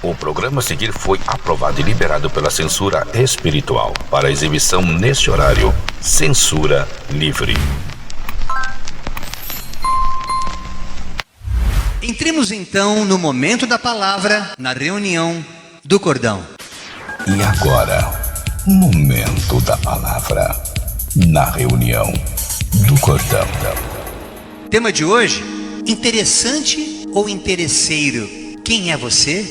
O programa a seguir foi aprovado e liberado pela censura espiritual. Para exibição neste horário, censura livre. Entremos então no momento da palavra, na reunião do cordão. E agora, momento da palavra, na reunião do cordão. Tema de hoje, interessante ou interesseiro? Quem é você?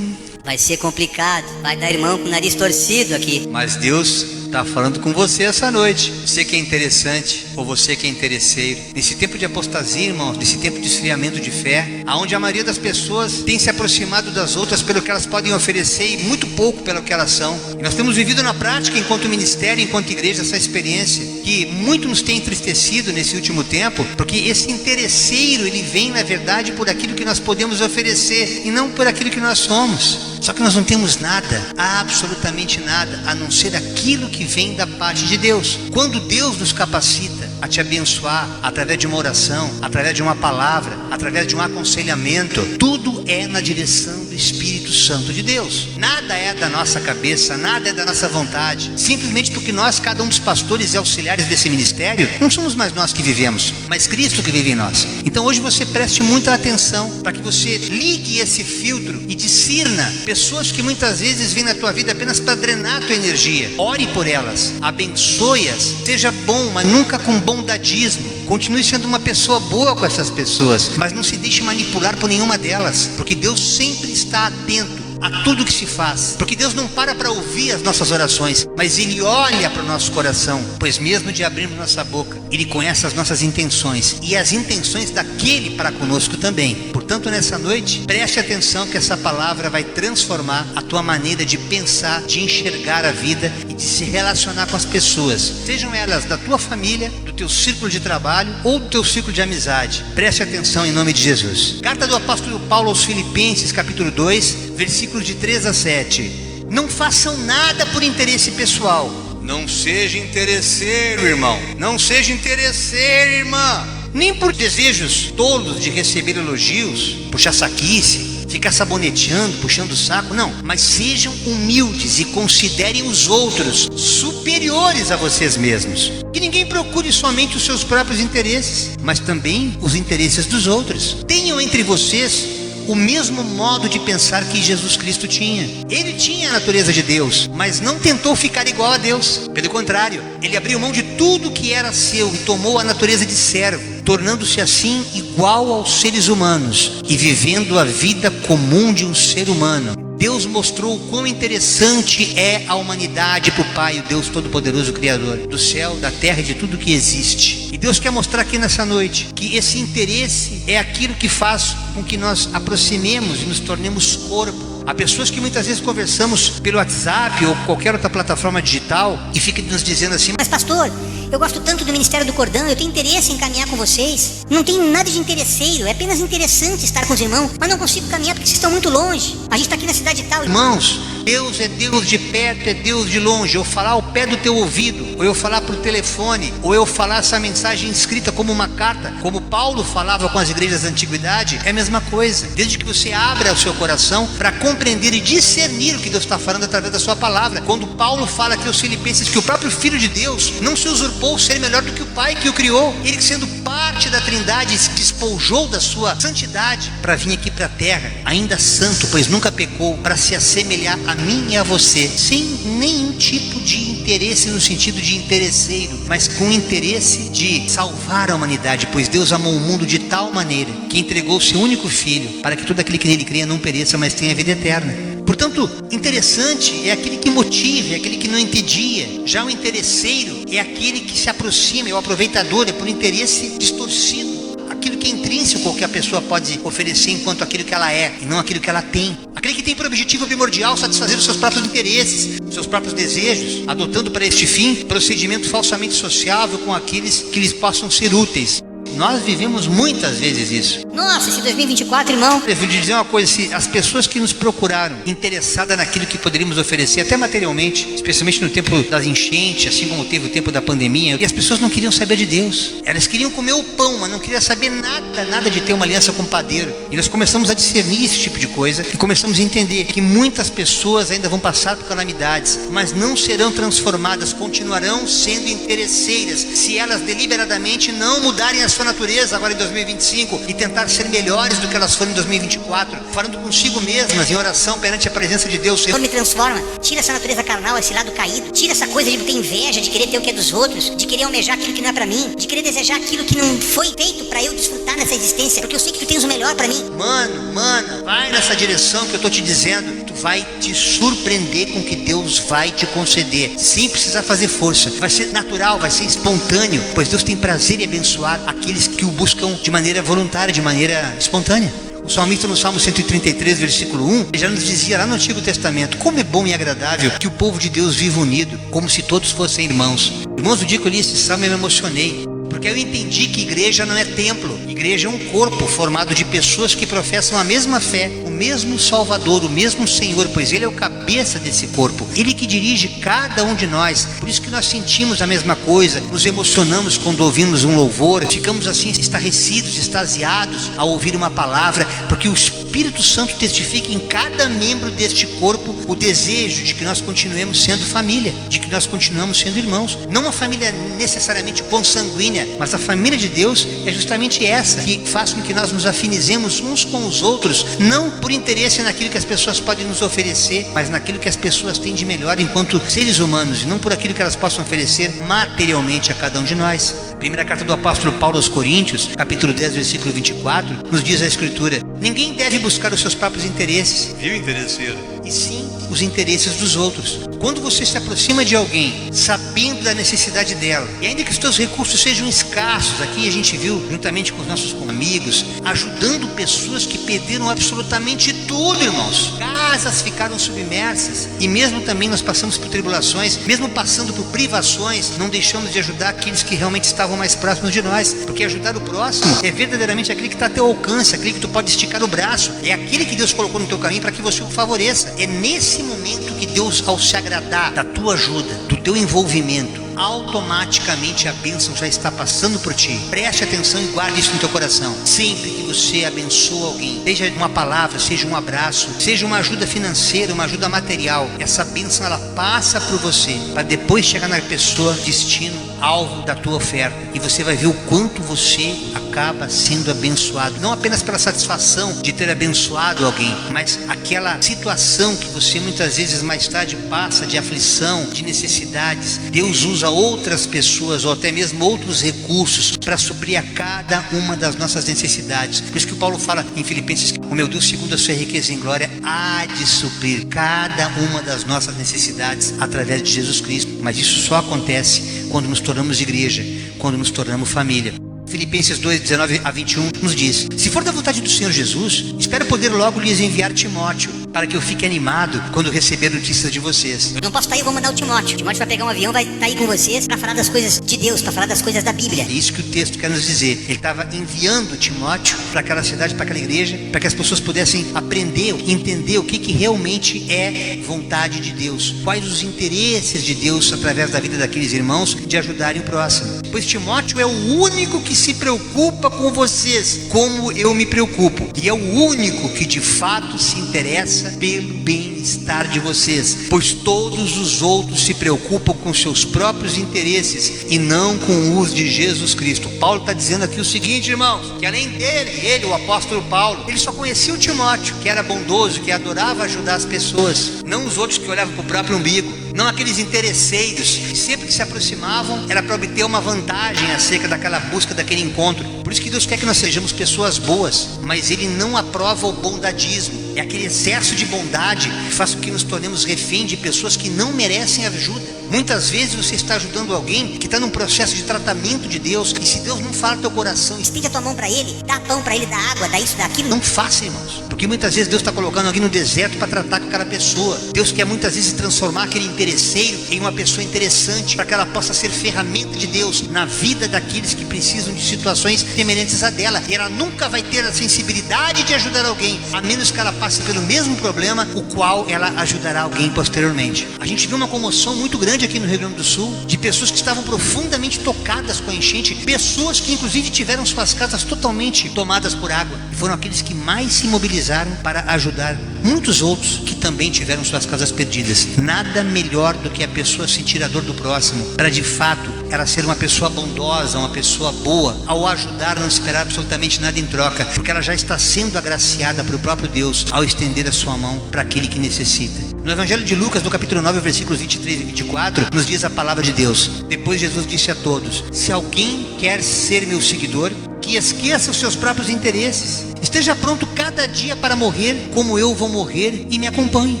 Vai ser complicado, vai dar irmão com o nariz torcido aqui. Mas Deus está falando com você essa noite. Você que é interessante ou você que é interesseiro. Nesse tempo de apostasia, irmãos, nesse tempo de esfriamento de fé, onde a maioria das pessoas tem se aproximado das outras pelo que elas podem oferecer e muito pouco pelo que elas são. E nós temos vivido na prática, enquanto ministério, enquanto igreja, essa experiência que muito nos tem entristecido nesse último tempo, porque esse interesseiro, ele vem na verdade por aquilo que nós podemos oferecer e não por aquilo que nós somos. Só que nós não temos nada, absolutamente nada, a não ser aquilo que vem da parte de Deus. Quando Deus nos capacita a te abençoar através de uma oração, através de uma palavra, através de um aconselhamento, tudo é na direção do Espírito Santo de Deus. Nada é da nossa cabeça, nada é da nossa vontade. Simplesmente porque nós, cada um dos pastores e auxiliares desse ministério, não somos mais nós que vivemos, mas Cristo que vive em nós. Então hoje você preste muita atenção para que você ligue esse filtro e discirna pessoas que muitas vezes vêm na tua vida apenas para drenar a tua energia. Ore por elas, abençoe-as, seja bom, mas nunca com bondadismo. Continue sendo uma pessoa boa com essas pessoas, mas não se deixe manipular por nenhuma delas, porque Deus sempre está atento a tudo que se faz, porque Deus não para ouvir as nossas orações, mas Ele olha para o nosso coração, pois mesmo de abrirmos nossa boca, Ele conhece as nossas intenções e as intenções daquele para conosco também. Portanto, nessa noite, preste atenção que essa palavra vai transformar a tua maneira de pensar, de enxergar a vida e de se relacionar com as pessoas, sejam elas da tua família, do teu círculo de trabalho ou do teu círculo de amizade. Preste atenção em nome de Jesus. Carta do apóstolo Paulo aos Filipenses, capítulo 2, versículos de 3 a 7. Não façam nada por interesse pessoal. Não seja interesseiro, irmão. Não seja interesseiro, irmã. Nem por desejos tolos de receber elogios, puxar saquice, ficar saboneteando, puxando o saco, não. Mas sejam humildes e considerem os outros superiores a vocês mesmos. Que ninguém procure somente os seus próprios interesses, mas também os interesses dos outros. Tenham entre vocês o mesmo modo de pensar que Jesus Cristo tinha. Ele tinha a natureza de Deus, mas não tentou ficar igual a Deus. Pelo contrário, ele abriu mão de tudo que era seu e tomou a natureza de servo, tornando-se assim igual aos seres humanos e vivendo a vida comum de um ser humano. Deus mostrou o quão interessante é a humanidade para o Pai, o Deus Todo-Poderoso, Criador do céu, da terra e de tudo que existe. E Deus quer mostrar aqui nessa noite que esse interesse é aquilo que faz com que nós aproximemos e nos tornemos corpo. Há pessoas que muitas vezes conversamos pelo WhatsApp ou qualquer outra plataforma digital e ficam nos dizendo assim: Mas pastor, eu gosto tanto do Ministério do Cordão, eu tenho interesse em caminhar com vocês. Não tenho nada de interesseiro, é apenas interessante estar com os irmãos, mas não consigo caminhar porque vocês estão muito longe. A gente está aqui na cidade tal. Irmãos, Deus é Deus de perto, é Deus de longe. Eu falar ao pé do teu ouvido, ou eu falar por telefone, ou eu falar essa mensagem escrita como uma carta, como Paulo falava com as igrejas da antiguidade, é a mesma coisa. Desde que você abra o seu coração para compreender e discernir o que Deus está falando através da sua palavra. Quando Paulo fala aqui aos Filipenses que o próprio Filho de Deus não se usurpou ser melhor do que o Pai que o criou, ele que sendo parte da Trindade se despojou da sua santidade para vir aqui para a terra, ainda santo, pois nunca pecou, para se assemelhar a mim e a você, sem nenhum tipo de interesse no sentido de interesseiro, mas com interesse de salvar a humanidade, pois Deus amou o mundo de tal maneira que entregou o seu único Filho para que todo aquele que nele cria não pereça, mas tenha vida eterna. Portanto, interessante é aquele que motiva, é aquele que não entedia. Já o interesseiro é aquele que se aproxima, é o aproveitador, é por interesse distorcido. Aquilo que é intrínseco que a pessoa pode oferecer enquanto aquilo que ela é, e não aquilo que ela tem. Aquele que tem por objetivo primordial satisfazer os seus próprios interesses, os seus próprios desejos, adotando para este fim procedimento falsamente sociável com aqueles que lhes possam ser úteis. Nós vivemos muitas vezes isso. Nossa, esse 2024, irmão. Eu vou te dizer uma coisa, se as pessoas que nos procuraram, interessadas naquilo que poderíamos oferecer, até materialmente, especialmente no tempo das enchentes, assim como teve o tempo da pandemia, e as pessoas não queriam saber de Deus. Elas queriam comer o pão, mas não queriam saber nada de ter uma aliança com o padeiro. E nós começamos a discernir esse tipo de coisa e começamos a entender que muitas pessoas ainda vão passar por calamidades, mas não serão transformadas, continuarão sendo interesseiras se elas deliberadamente não mudarem a sua natureza agora em 2025 e tentar ser melhores do que elas foram em 2024, falando consigo mesmas em oração perante a presença de Deus. Senhor, me transforma, tira essa natureza carnal, esse lado caído, tira essa coisa de ter inveja, de querer ter o que é dos outros, de querer almejar aquilo que não é pra mim, de querer desejar aquilo que não foi feito pra eu desfrutar nessa existência, porque eu sei que tu tens o melhor pra mim. Mana, vai nessa direção que eu tô te dizendo. Tu vai te surpreender com o que Deus vai te conceder, sem precisar fazer força. Vai ser natural, vai ser espontâneo, pois Deus tem prazer em abençoar aqueles que o buscam de maneira voluntária, de maneira espontânea. O salmista no Salmo 133, versículo 1, já nos dizia lá no Antigo Testamento: como é bom e agradável que o povo de Deus viva unido, como se todos fossem irmãos. Irmãos, o dia que eu li esse salmo eu me emocionei, porque eu entendi que igreja não é templo. Igreja é um corpo formado de pessoas que professam a mesma fé, o mesmo Salvador, o mesmo Senhor, pois Ele é o cabeça desse corpo, Ele que dirige cada um de nós. Por isso que nós sentimos a mesma coisa, nos emocionamos quando ouvimos um louvor, ficamos assim estarrecidos, extasiados ao ouvir uma palavra, porque o Espírito Santo testifica em cada membro deste corpo o desejo de que nós continuemos sendo família, de que nós continuamos sendo irmãos. Não uma família necessariamente consanguínea, mas a família de Deus é justamente essa, que faz com que nós nos afinizemos uns com os outros, não por interesse naquilo que as pessoas podem nos oferecer, mas naquilo que as pessoas têm de melhor enquanto seres humanos, e não por aquilo que elas possam oferecer materialmente a cada um de nós. Primeira carta do apóstolo Paulo aos Coríntios, capítulo 10, versículo 24, nos diz a Escritura: ninguém deve buscar os seus próprios interesses, viu, interesseiro? E sim os interesses dos outros. Quando você se aproxima de alguém, sabendo da necessidade dela, e ainda que os teus recursos sejam escassos, aqui a gente viu, juntamente com os nossos amigos, ajudando pessoas que perderam absolutamente tudo, irmãos. Casas ficaram submersas, e mesmo também nós passamos por tribulações, mesmo passando por privações, não deixamos de ajudar aqueles que realmente estavam mais próximos de nós, porque ajudar o próximo é verdadeiramente aquele que está a teu alcance, aquele que tu pode esticar o braço, é aquele que Deus colocou no teu caminho para que você o favoreça. É nesse momento que Deus, ao se agradar da tua ajuda, do teu envolvimento, automaticamente a bênção já está passando por ti. Preste atenção e guarde isso no teu coração. Sempre que você abençoa alguém, seja uma palavra, seja um abraço, seja uma ajuda financeira, uma ajuda material, essa bênção ela passa por você, para depois chegar na pessoa, destino, alvo da tua oferta, e você vai ver o quanto você acaba sendo abençoado, não apenas pela satisfação de ter abençoado alguém, mas aquela situação que você muitas vezes mais tarde passa, de aflição, de necessidades. Deus usa outras pessoas ou até mesmo outros recursos para suprir a cada uma das nossas necessidades. Por isso que o Paulo fala em Filipenses: o meu Deus, segundo a sua riqueza em glória, há de suprir cada uma das nossas necessidades através de Jesus Cristo. Mas isso só acontece quando nos tornamos igreja, quando nos tornamos família. Filipenses 2, 19 a 21 nos diz: se for da vontade do Senhor Jesus, espero poder logo lhes enviar Timóteo, para que eu fique animado quando receber notícias de vocês. Não posso estar aí, eu vou mandar o Timóteo. Timóteo vai pegar um avião, vai estar aí com vocês para falar das coisas de Deus, para falar das coisas da Bíblia. É isso que o texto quer nos dizer. Ele estava enviando Timóteo para aquela cidade, para aquela igreja, para que as pessoas pudessem aprender, entender o que realmente é vontade de Deus, quais os interesses de Deus através da vida daqueles irmãos, de ajudarem o próximo. Pois Timóteo é o único que se preocupa com vocês, como eu me preocupo, e é o único que de fato se interessa pelo bem-estar de vocês, pois todos os outros se preocupam com seus próprios interesses e não com os de Jesus Cristo. Paulo está dizendo aqui o seguinte, irmãos, que além dele, ele, o apóstolo Paulo, ele só conhecia o Timóteo, que era bondoso, que adorava ajudar as pessoas, não os outros que olhavam para o próprio umbigo, não aqueles interesseiros que sempre que se aproximavam era para obter uma vantagem acerca daquela busca, daquele encontro. Por isso que Deus quer que nós sejamos pessoas boas, mas Ele não aprova o bondadismo. É aquele excesso de bondade que faz com que nos tornemos refém de pessoas que não merecem ajuda. Muitas vezes você está ajudando alguém que está num processo de tratamento de Deus, e se Deus não fala no teu coração, estende a tua mão para ele, dá pão para ele, dá água, dá isso, dá aquilo. Não faça, irmãos, Porque muitas vezes Deus está colocando alguém no deserto para tratar com aquela pessoa. Deus quer muitas vezes transformar aquele interesseiro em uma pessoa interessante, para que ela possa ser ferramenta de Deus na vida daqueles que precisam de situações semelhantes a dela. E ela nunca vai ter a sensibilidade de ajudar alguém, a menos que ela passe pelo mesmo problema, o qual ela ajudará alguém posteriormente. A gente viu uma comoção muito grande aqui no Rio Grande do Sul, de pessoas que estavam profundamente tocadas com a enchente, pessoas que inclusive tiveram suas casas totalmente tomadas por água, e foram aqueles que mais se mobilizaram para ajudar muitos outros que também tiveram suas casas perdidas. Nada melhor do que a pessoa sentir a dor do próximo, para de fato ela ser uma pessoa bondosa, uma pessoa boa. Ao ajudar, não esperar absolutamente nada em troca, porque ela já está sendo agraciada pelo próprio Deus ao estender a sua mão para aquele que necessita. No Evangelho de Lucas, no capítulo 9, versículos 23 e 24, nos diz a palavra de Deus: depois Jesus disse a todos: se alguém quer ser meu seguidor, que esqueça os seus próprios interesses, esteja pronto cada dia para morrer, como eu vou morrer, e me acompanhe.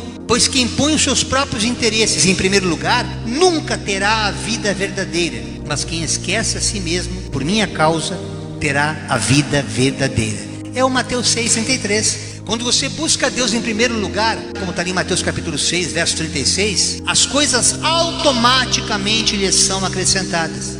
Pois quem põe os seus próprios interesses em primeiro lugar, nunca terá a vida verdadeira, mas quem esquece a si mesmo, por minha causa, terá a vida verdadeira. É o Mateus 6,33. Quando você busca Deus em primeiro lugar, como está ali em Mateus capítulo 6, verso 36, as coisas automaticamente lhes são acrescentadas.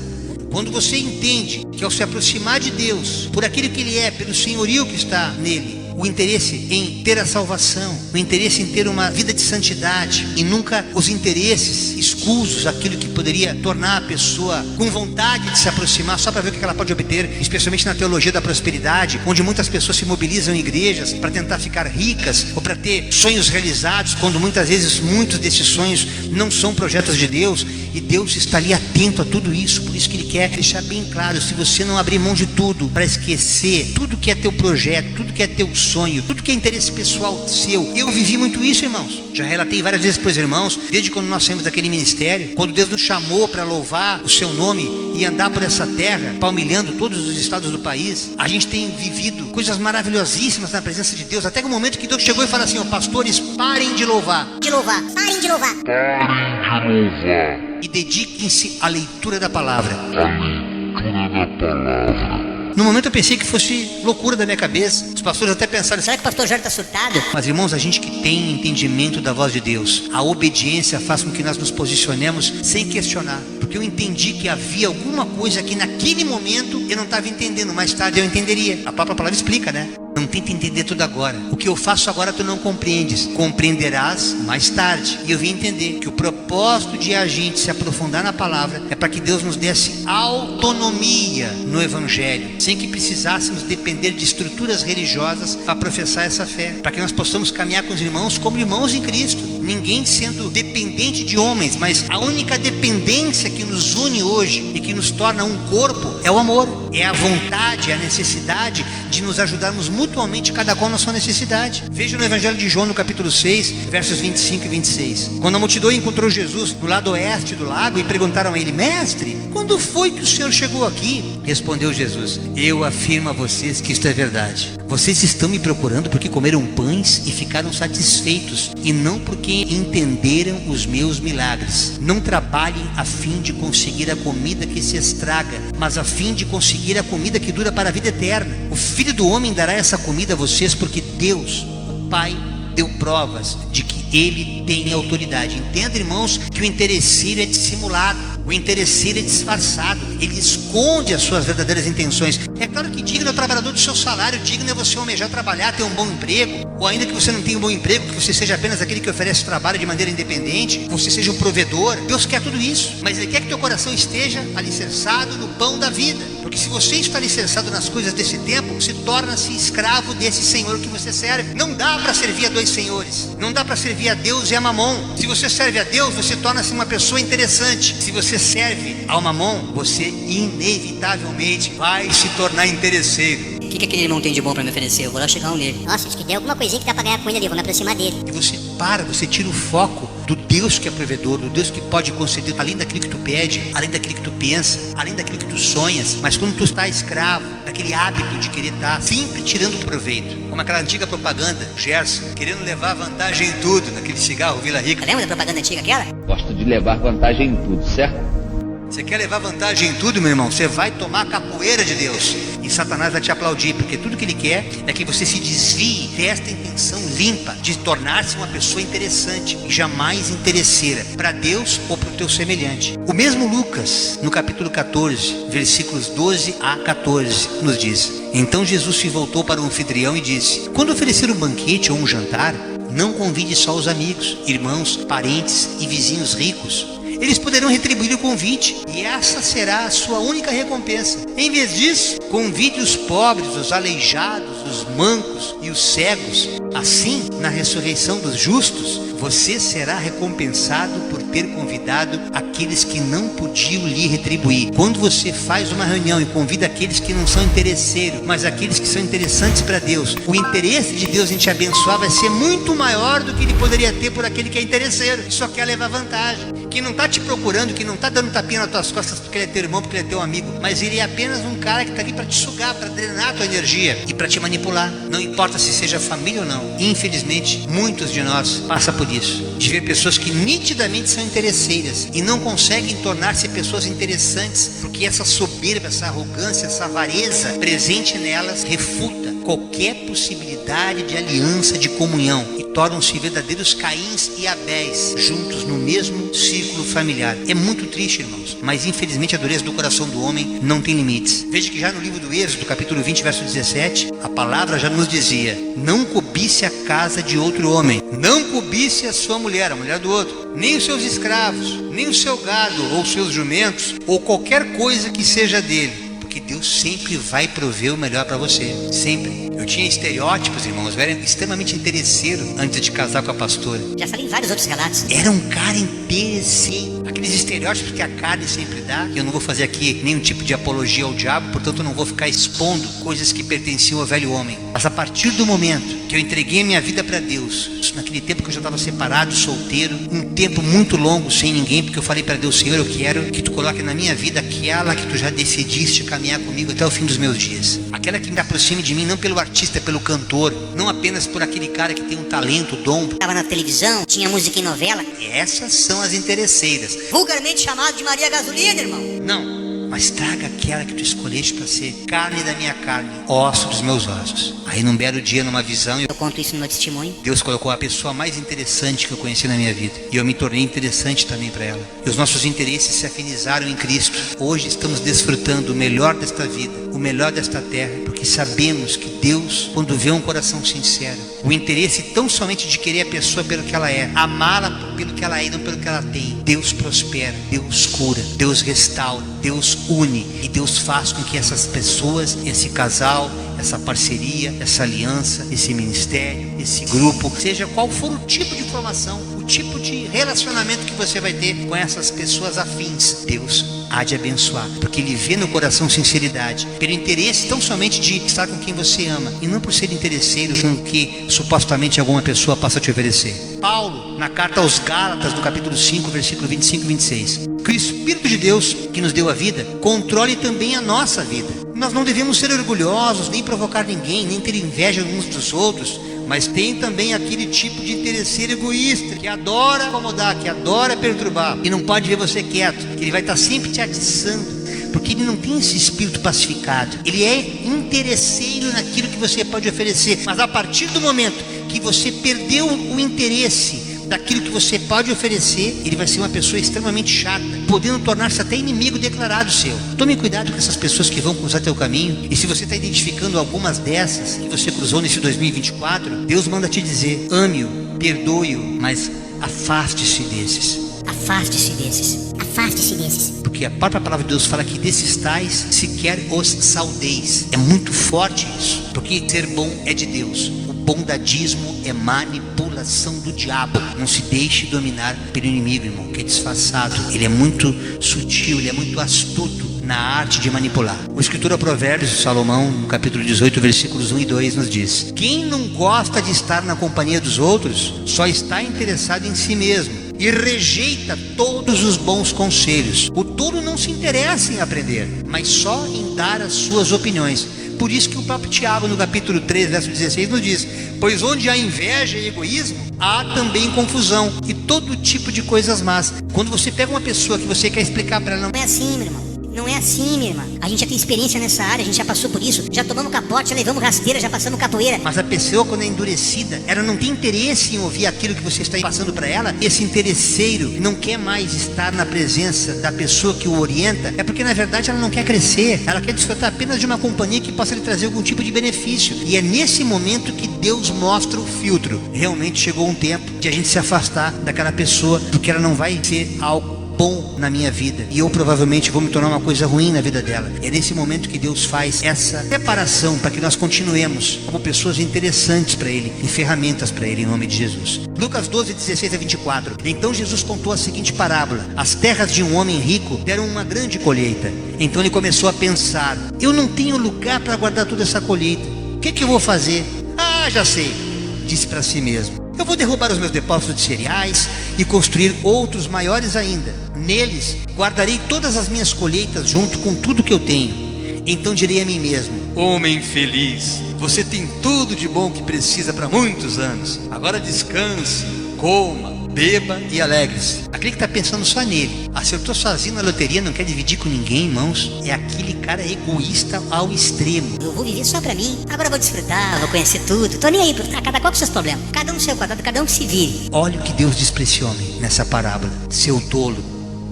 Quando você entende que ao se aproximar de Deus, por aquilo que Ele é, pelo senhorio que está nele, o interesse em ter a salvação, o interesse em ter uma vida de santidade, e nunca os interesses escusos, aquilo que poderia tornar a pessoa com vontade de se aproximar só para ver o que ela pode obter, especialmente na teologia da prosperidade, onde muitas pessoas se mobilizam em igrejas para tentar ficar ricas ou para ter sonhos realizados, quando muitas vezes muitos desses sonhos não são projetos de Deus, e Deus está ali atento a tudo isso. Por isso que Ele quer deixar bem claro: se você não abrir mão de tudo para esquecer tudo que é teu projeto, tudo que é teu sonho, tudo que é interesse pessoal seu. Eu vivi muito isso, irmãos. Já relatei várias vezes para os irmãos, desde quando nós saímos daquele ministério, quando Deus nos chamou para louvar o seu nome e andar por essa terra, palmilhando todos os estados do país. A gente tem vivido coisas maravilhosíssimas na presença de Deus, até que o momento que Deus chegou e falou assim: ó, pastores, parem de louvar. Parem de louvar. E dediquem-se à leitura da palavra. No momento eu pensei que Fosse loucura da minha cabeça. Os pastores até pensaram: será que o pastor Jorge está surtado? Mas irmãos, a gente que tem entendimento da voz de Deus, a obediência faz com que nós nos posicionemos sem questionar. Porque eu entendi que havia alguma coisa que naquele momento eu não estava entendendo, mais tarde eu entenderia. A própria palavra explica, né? Não tenta entender tudo agora. O que eu faço agora tu não compreendes, compreenderás mais tarde. E eu vim entender que o propósito de a gente se aprofundar na palavra é para que Deus nos desse autonomia no Evangelho, sem que precisássemos depender de estruturas religiosas para professar essa fé, para que nós possamos caminhar com os irmãos como irmãos em Cristo, ninguém sendo dependente de homens, mas a única dependência que nos une hoje e que nos torna um corpo é o amor, é a vontade, é a necessidade de nos ajudarmos mutuamente, cada qual na sua necessidade. Veja no Evangelho de João, no capítulo 6, versos 25 e 26. Quando a multidão encontrou Jesus no lado oeste do lago e perguntaram a ele: mestre, quando foi que o Senhor chegou aqui? Respondeu Jesus: eu afirmo a vocês que isto é verdade. Vocês estão me procurando porque comeram pães e ficaram satisfeitos, e não porque entenderam os meus milagres. Não trabalhem a fim de conseguir a comida que se estraga, mas a fim de conseguir a comida que dura para a vida eterna. O Filho do Homem dará essa comida a vocês, porque Deus, o Pai, deu provas de que Ele tem autoridade. Entenda, irmãos, que o interesseiro é dissimulado, o interesseiro é disfarçado, ele esconde as suas verdadeiras intenções. É claro que digno é o trabalhador do seu salário, digno é você almejar trabalhar, ter um bom emprego, ou ainda que você não tenha um bom emprego, que você seja apenas aquele que oferece trabalho de maneira independente, que você seja um provedor. Deus quer tudo isso, mas Ele quer que teu coração esteja alicerçado no pão da vida, porque se você está alicerçado nas coisas desse tempo, se torna-se escravo desse Senhor que você serve. Não dá para servir a dois senhores, não dá para servir a Deus e a Mamon. Se você serve a Deus, você torna-se uma pessoa interessante. Se você serve ao Mamon, você inevitavelmente vai se tornar interesseiro. O que aquele irmão tem de bom para me oferecer? Eu vou lá chegar nele. Nossa, acho que tem alguma coisinha que dá para ganhar com ele ali, eu vou me aproximar dele. E você tira o foco do Deus que é provedor, do Deus que pode conceder além daquilo que tu pede, além daquilo que tu pensa, além daquilo que tu sonhas. Mas quando tu está escravo daquele hábito de querer estar sempre tirando proveito, como aquela antiga propaganda, Gerson, querendo levar vantagem em tudo, naquele cigarro Vila Rica. Lembra da propaganda antiga aquela? Gosto de levar vantagem em tudo, certo? Você quer levar vantagem em tudo, meu irmão? Você vai tomar a capoeira de Deus. E Satanás vai te aplaudir, porque tudo que ele quer é que você se desvie desta intenção limpa de tornar-se uma pessoa interessante e jamais interesseira para Deus ou para o teu semelhante. O mesmo Lucas, no capítulo 14, versículos 12 a 14, nos diz: Então Jesus se voltou para o anfitrião e disse: Quando oferecer um banquete ou um jantar, não convide só os amigos, irmãos, parentes e vizinhos ricos. Eles poderão retribuir o convite, e essa será a sua única recompensa. Em vez disso, convide os pobres, os aleijados, os mancos e os cegos. Assim, na ressurreição dos justos, você será recompensado por ter convidado aqueles que não podiam lhe retribuir. Quando você faz uma reunião e convida aqueles que não são interesseiros, mas aqueles que são interessantes para Deus, o interesse de Deus em te abençoar vai ser muito maior do que ele poderia ter por aquele que é interesseiro, que só quer levar vantagem, que não está te procurando, que não está dando tapinha nas tuas costas porque ele é teu irmão, porque ele é teu amigo, mas ele é apenas um cara que está ali para te sugar, para drenar a tua energia e para te manipular. Não importa se seja família ou não. Infelizmente, muitos de nós passam por isso, de ver pessoas que nitidamente são interesseiras e não conseguem tornar-se pessoas interessantes, porque essa soberba, essa arrogância, essa avareza presente nelas refuta qualquer possibilidade de aliança, de comunhão, e tornam-se verdadeiros Caíns e Abéis juntos no mesmo círculo familiar. É muito triste, irmãos, mas infelizmente a dureza do coração do homem não tem limites. Veja que já no livro do Êxodo, capítulo 20, verso 17, a palavra já nos dizia: não cobice a casa de outro homem, não cobice a sua mulher, a mulher do outro, nem os seus escravos, nem o seu gado ou seus jumentos, ou qualquer coisa que seja dele, porque Deus sempre vai prover o melhor para você, sempre. Eu tinha estereótipos, irmãos, eu era extremamente interesseiro antes de casar com a pastora. Já falei em vários outros relatos. Era um cara interesseiro, aqueles estereótipos que a carne sempre dá. Eu não vou fazer aqui nenhum tipo de apologia ao diabo, portanto eu não vou ficar expondo coisas que pertenciam ao velho homem. Mas a partir do momento que eu entreguei a minha vida para Deus, naquele tempo que eu já estava separado, solteiro, um tempo muito longo sem ninguém, porque eu falei para Deus: Senhor, eu quero que tu coloque na minha vida aquela que tu já decidiste caminhar comigo até o fim dos meus dias, aquela que me aproxime de mim, não pelo artista, pelo cantor, não apenas por aquele cara que tem um talento, dom, Estava na televisão, tinha música em novela. essas são as interesseiras. Vulgarmente chamado de Maria Gasolina, irmão. Não, mas traga aquela que tu escolheste para ser carne da minha carne, osso dos meus ossos. Aí num belo dia, numa visão, Eu conto isso no meu testemunho. Deus colocou a pessoa mais interessante que eu conheci na minha vida, e eu me tornei interessante também para ela, e os nossos interesses se afinizaram em Cristo. Hoje estamos desfrutando o melhor desta vida, o melhor desta terra, porque sabemos que Deus, quando vê um coração sincero, o interesse tão somente de querer a pessoa pelo que ela é, amá-la pelo que ela é e não pelo que ela tem, Deus prospera, Deus cura, Deus restaura, Deus une, e Deus faz com que essas pessoas, esse casal, essa parceria, essa aliança, esse ministério, esse grupo, seja qual for o tipo de formação, o tipo de relacionamento que você vai ter com essas pessoas afins, Deus há de abençoar, porque Ele vê no coração sinceridade, pelo interesse tão somente de estar com quem você ama, e não por ser interesseiro com o que supostamente alguma pessoa passa a te oferecer. Paulo, na carta aos Gálatas, no capítulo 5, versículo 25 e 26, que o Espírito de Deus, que nos deu a vida, controle também a nossa vida. Nós não devemos ser orgulhosos, nem provocar ninguém, nem ter inveja uns dos outros, mas tem também aquele tipo de interesseiro egoísta, que adora acomodar, que adora perturbar, e não pode ver você quieto, que ele vai estar sempre te atiçando, porque ele não tem esse espírito pacificado. Ele é interesseiro naquilo que você pode oferecer, mas a partir do momento que você perdeu o interesse daquilo que você pode oferecer, ele vai ser uma pessoa extremamente chata, podendo tornar-se até inimigo declarado seu. Tome cuidado com essas pessoas que vão cruzar teu caminho, e se você está identificando algumas dessas que você cruzou nesse 2024, Deus manda te dizer: ame-o, perdoe-o, mas afaste-se desses. Afaste-se desses. Afaste-se desses. Porque a própria palavra de Deus fala que desses tais sequer os saudeis. É muito forte isso, porque ser bom é de Deus. O bondadismo é manipulação do diabo. Não se deixe dominar pelo inimigo, irmão, que é disfarçado. Ele é muito sutil, ele é muito astuto na arte de manipular. O escritor a Provérbios, Salomão, no capítulo 18, versículos 1 e 2, nos diz: quem não gosta de estar na companhia dos outros, só está interessado em si mesmo e rejeita todos os bons conselhos. O tolo não se interessa em aprender, mas só em dar as suas opiniões. Por isso que o próprio Tiago, no capítulo 3, verso 16, nos diz: pois onde há inveja e egoísmo, há também confusão e todo tipo de coisas más. Quando você pega uma pessoa que você quer explicar para ela, Não é assim, meu irmão. Não é assim, minha irmã. A gente já tem experiência nessa área, a gente já passou por isso. Já tomamos capote, já levamos rasteira, já passamos capoeira. mas a pessoa, quando é endurecida, ela não tem interesse em ouvir aquilo que você está passando para ela. Esse interesseiro não quer mais estar na presença da pessoa que o orienta. É porque na verdade ela não quer crescer. Ela quer desfrutar apenas de uma companhia que possa lhe trazer algum tipo de benefício. E é nesse momento que Deus mostra o filtro. Realmente chegou um tempo de a gente se afastar daquela pessoa, porque ela não vai ser algo bom na minha vida, e eu provavelmente vou me tornar uma coisa ruim na vida dela. É nesse momento que Deus faz essa separação para que nós continuemos como pessoas interessantes para Ele, em ferramentas para Ele, em nome de Jesus. Lucas 12, 16 a 24. Então Jesus contou a seguinte parábola: as terras de um homem rico deram uma grande colheita. Então ele começou a pensar: eu não tenho lugar para guardar toda essa colheita, o que eu vou fazer? Ah, já sei, disse para si mesmo: eu vou derrubar os meus depósitos de cereais e construir outros maiores ainda. Neles guardarei todas as minhas colheitas junto com tudo que eu tenho. Então direi a mim mesmo: homem feliz, você tem tudo de bom que precisa para muitos anos. Agora descanse, coma, beba e alegre-se. Aquele que está pensando só nele, acertou sozinho na loteria, não quer dividir com ninguém, irmãos, é aquele cara egoísta ao extremo. Eu vou viver só pra mim, agora eu vou desfrutar, vou conhecer tudo. Tô nem aí, cada qual com seus problemas. Cada um no seu quadrado, cada um que se vire. Olha o que Deus diz para esse homem nessa parábola: seu tolo,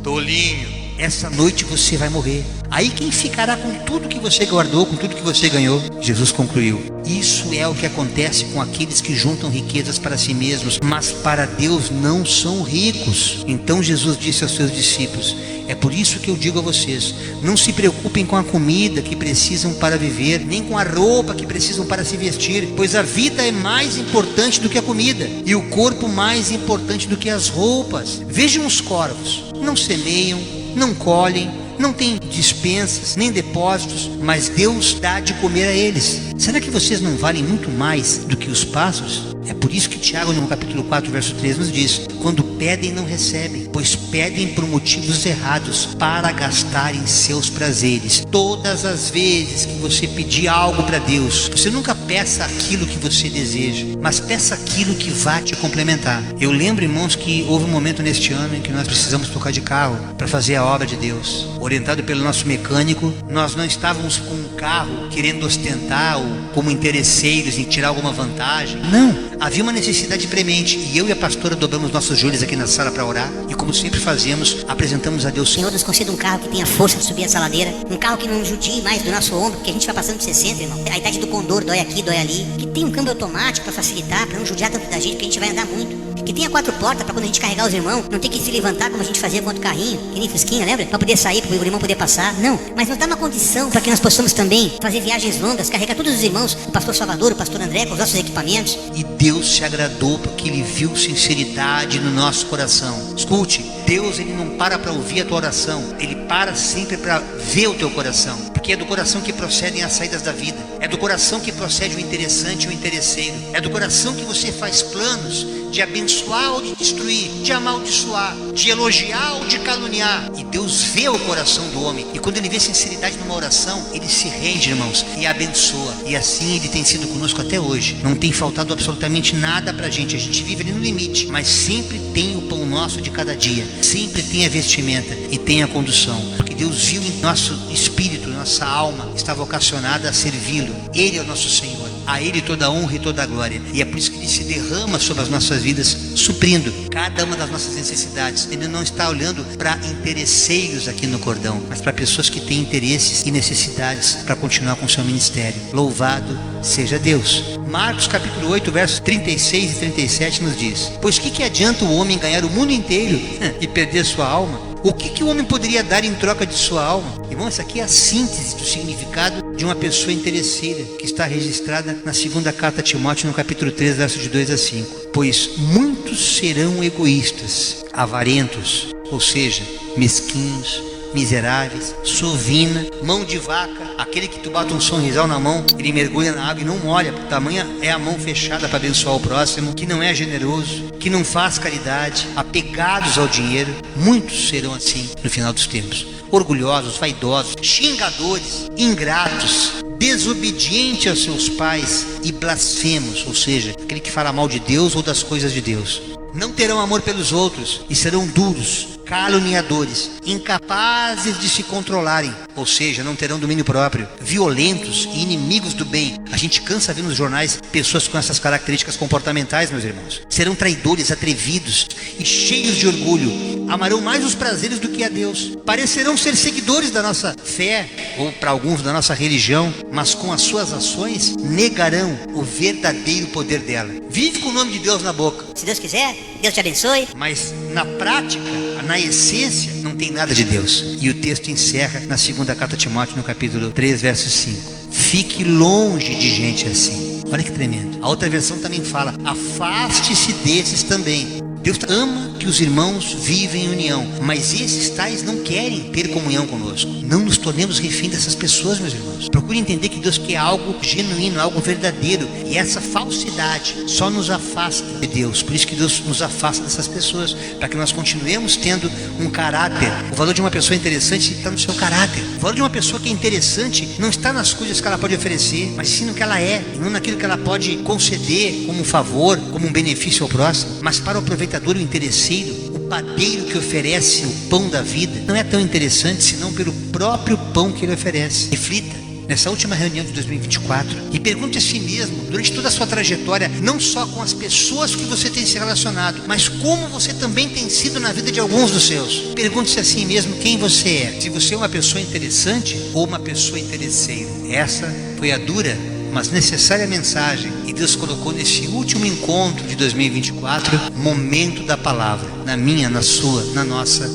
tolinho, essa noite você vai morrer. Aí quem ficará com tudo que você guardou, com tudo que você ganhou? Jesus concluiu: isso é o que acontece com aqueles que juntam riquezas para si mesmos, mas para Deus não são ricos. Então Jesus disse aos seus discípulos: é por isso que eu digo a vocês, não se preocupem com a comida que precisam para viver, nem com a roupa que precisam para se vestir, pois a vida é mais importante do que a comida, e o corpo mais importante do que as roupas. Vejam os corvos: não semeiam, não colhem, não tem dispensas, nem depósitos, mas Deus dá de comer a eles. Será que vocês não valem muito mais do que os pássaros? É por isso que Tiago, no capítulo 4, verso 3, nos diz: quando pedem, não recebem, pois pedem por motivos errados, para gastarem seus prazeres. Todas as vezes que você pedir algo para Deus, você nunca peça aquilo que você deseja, mas peça aquilo que vai te complementar. Eu lembro, irmãos, que houve um momento neste ano em que nós precisamos trocar de carro para fazer a obra de Deus. Orientado pelo nosso mecânico, nós não estávamos com um carro querendo ostentar ou como interesseiros em tirar alguma vantagem. Não, havia uma necessidade premente, e eu e a pastora dobramos nossos joelhos aqui na sala para orar, e como sempre fazemos, apresentamos a Deus: Senhor, nos conceda um carro que tenha força de subir essa ladeira, um carro que não judie mais do nosso ombro, porque a gente vai passando de 60, irmão. A idade do condor dói aqui, dói ali. Que tenha um câmbio automático para facilitar, para não judiar tanto da gente, porque a gente vai andar muito. Que tenha 4 portas para quando a gente carregar os irmãos, não ter que se levantar como a gente fazia com outro carrinho, que nem Fusquinha, lembra? Para poder sair, para o irmão poder passar. Não, mas nos dá uma condição para que nós possamos também fazer viagens longas, carregar todos os irmãos, o pastor Salvador, o pastor André, com os nossos equipamentos. E Deus se agradou porque Ele viu sinceridade no nosso coração. Escute, Deus, Ele não para ouvir a tua oração, Ele para sempre para ver o teu coração, porque é do coração que procedem as saídas da vida, é do coração que procede o interessante e o interesseiro, é do coração que você faz planos de abençoar ou de destruir, de amaldiçoar, de elogiar ou de caluniar. E Deus vê o coração do homem, e quando Ele vê sinceridade numa oração, Ele se rende, irmãos, e abençoa. E assim Ele tem sido conosco até hoje. Não tem faltado absolutamente nada pra gente. A gente vive ali no limite, mas sempre tem o pão nosso de cada dia, sempre tem a vestimenta e tem a condução, porque Deus viu em nosso espírito, nossa alma está vocacionada a servi-lo. Ele é o nosso Senhor, a Ele toda a honra e toda a glória, e é por isso que Ele se derrama sobre as nossas vidas, suprindo cada uma das nossas necessidades. Ele não está olhando para interesseiros aqui no cordão, mas para pessoas que têm interesses e necessidades para continuar com o seu ministério. Louvado seja Deus. Marcos capítulo 8, versos 36 e 37 nos diz: pois que adianta o homem ganhar o mundo inteiro e perder sua alma? O que o homem poderia dar em troca de sua alma? Irmão, essa aqui é a síntese do significado de uma pessoa interesseira, que está registrada na segunda carta a Timóteo, no capítulo 3, versos de 2 a 5. Pois muitos serão egoístas, avarentos, ou seja, mesquinhos, miseráveis, sovina, mão de vaca, aquele que tu bota um sorrisal na mão, ele mergulha na água e não molha, porque tamanha é a mão fechada para abençoar o próximo, que não é generoso, que não faz caridade, apegados ao dinheiro. Muitos serão assim no final dos tempos: orgulhosos, vaidosos, xingadores, ingratos, desobediente aos seus pais e blasfemos, ou seja, aquele que fala mal de Deus ou das coisas de Deus. Não terão amor pelos outros e serão duros, caluniadores, incapazes de se controlarem, ou seja, não terão domínio próprio, violentos e inimigos do bem. A gente cansa ver nos jornais pessoas com essas características comportamentais, meus irmãos. Serão traidores, atrevidos e cheios de orgulho. Amarão mais os prazeres do que a Deus. Parecerão ser seguidores da nossa fé, ou para alguns da nossa religião, mas com as suas ações negarão o verdadeiro poder dela. Vive com o nome de Deus na boca. Se Deus quiser, Deus te abençoe. Mas na prática, na essência, não tem nada de Deus. E o texto encerra na segunda carta a Timóteo, no capítulo 3, verso 5. Fique longe de gente assim. Olha que tremendo. A outra versão também fala: afaste-se desses também. Deus ama que os irmãos vivem em união, mas esses tais não querem ter comunhão conosco. Não nos tornemos refém dessas pessoas, meus irmãos. Procure entender que Deus quer algo genuíno, algo verdadeiro, e essa falsidade só nos afasta de Deus. Por isso que Deus nos afasta dessas pessoas, para que nós continuemos tendo um caráter. O valor de uma pessoa interessante está no seu caráter. O valor de uma pessoa que é interessante não está nas coisas que ela pode oferecer, mas sim no que ela é, não naquilo que ela pode conceder como um favor, como um benefício ao próximo. Mas para o aproveitador, o interesseiro, o padeiro que oferece o pão da vida, não é tão interessante senão pelo próprio pão que ele oferece. Reflita nessa última reunião de 2024 e pergunte a si mesmo, durante toda a sua trajetória, não só com as pessoas que você tem se relacionado, mas como você também tem sido na vida de alguns dos seus. Pergunte-se a si mesmo quem você é, se você é uma pessoa interessante ou uma pessoa interesseira. Essa foi a dura, mas necessária mensagem que Deus colocou nesse último encontro de 2024, momento da palavra, na minha, na sua, na nossa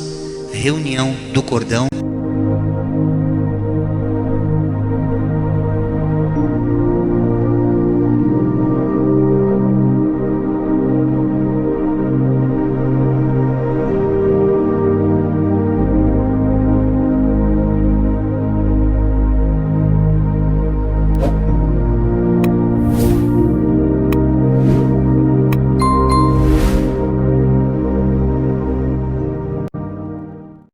reunião do cordão.